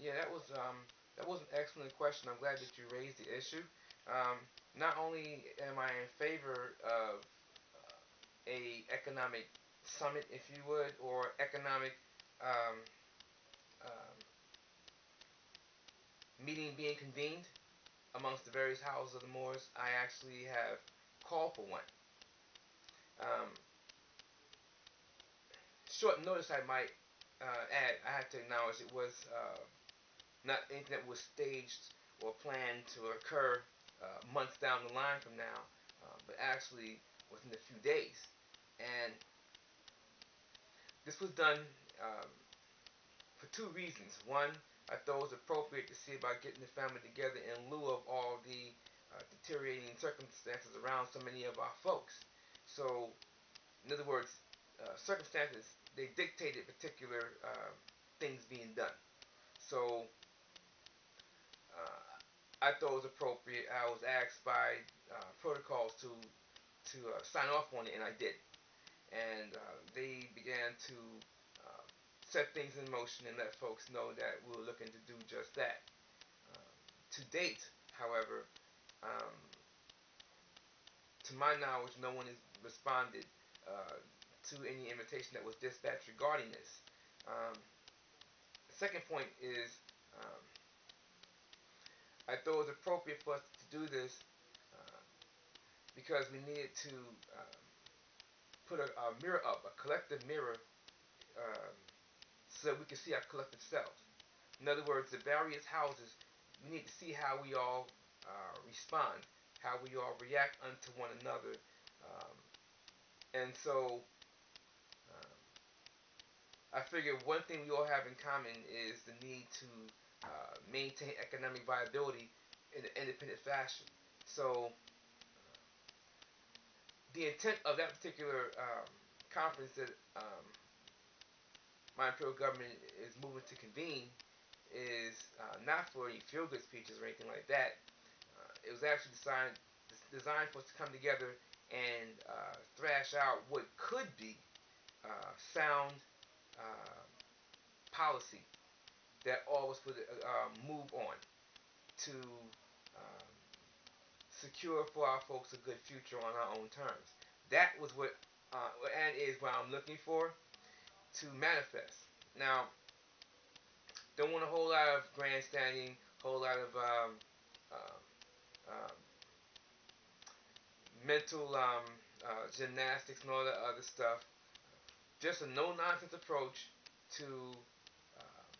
Yeah, that was an excellent question. I'm glad that you raised the issue. Um, Not only am I in favor of a economic summit, if you would, or economic um, um, meeting being convened amongst the various houses of the Moors, I actually have called for one. Um, Short notice, I might add. I have to acknowledge it was not anything that was staged or planned to occur months down the line from now, but actually within a few days. And this was done um, for two reasons. One, I thought it was appropriate to see about getting the family together in lieu of all the deteriorating circumstances around so many of our folks. So, in other words, circumstances, they dictated particular things being done. So, I thought it was appropriate. I was asked by protocols to sign off on it, and I did. And they began to uh, set things in motion and let folks know that we were looking to do just that. To date, however, um, to my knowledge, no one has responded to any invitation that was dispatched regarding this. The second point is um, I thought it was appropriate for us to do this uh, because we needed to put a mirror up, a collective mirror, um, so that we can see our collective selves. In other words, the various houses, we need to see how we all respond, how we all react unto one another. Um, and so I figure one thing we all have in common is the need to maintain economic viability in an independent fashion. So the intent of that particular conference that my imperial government is moving to convene is not for any feel-good speeches or anything like that. It was actually designed for us to come together and thrash out what could be sound uh, policy that all of us would move on to um, secure for our folks a good future on our own terms. That was what and is what I'm looking for to manifest. Now, don't want a whole lot of grandstanding, whole lot of um, um, mental gymnastics and all that other stuff. Just a no nonsense approach to uh,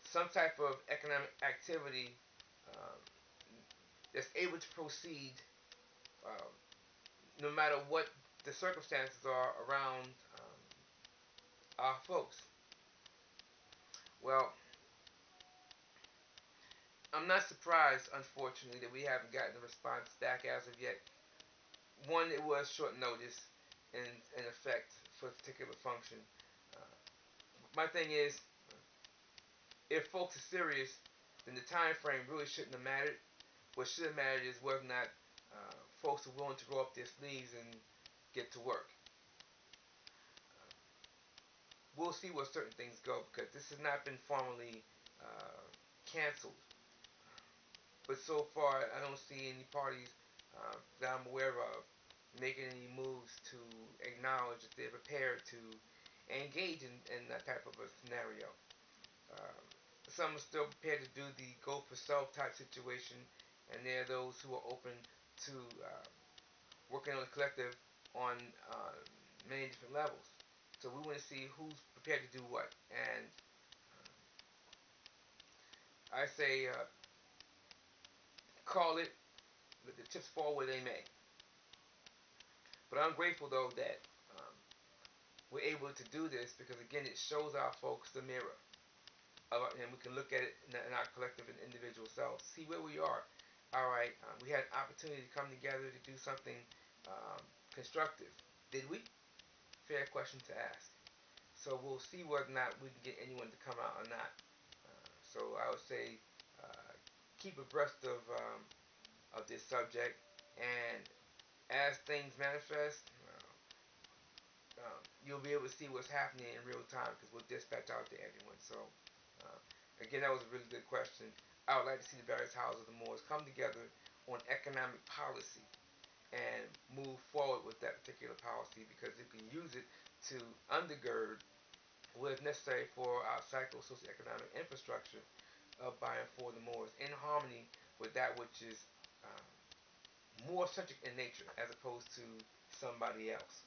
some type of economic activity um, that's able to proceed um, no matter what the circumstances are around our folks. Well, I'm not surprised, unfortunately, that we haven't gotten a response back as of yet. One, it was short notice in effect for a particular function. Uh, my thing is, if folks are serious, then the time frame really shouldn't have mattered. What should have mattered is whether or not folks are willing to roll up their sleeves and get to work. We'll see where certain things go because this has not been formally canceled. But so far, I don't see any parties that I'm aware of making any moves to acknowledge that they're prepared to engage in that type of a scenario. Um, some are still prepared to do the go for self type situation, and there are those who are open to working on the collective on many different levels. So we want to see who's prepared to do what. And I say, call it, let the chips fall where they may. But I'm grateful though that um, we're able to do this because again, it shows our folks the mirror, and we can look at it in our collective and individual selves, see where we are. All right, we had an opportunity to come together to do something um, constructive. Did we? Fair question to ask. So we'll see whether or not we can get anyone to come out or not. So I would say keep abreast of this subject, and as things manifest, you'll be able to see what's happening in real time because we'll dispatch out to everyone. So, again, that was a really good question. I would like to see the various houses of the Moors come together on economic policy and move forward with that particular policy, because it can use it to undergird what is necessary for our psycho-socioeconomic infrastructure by and for the Moors, in harmony with that which is Moor-centric in nature, as opposed to somebody else.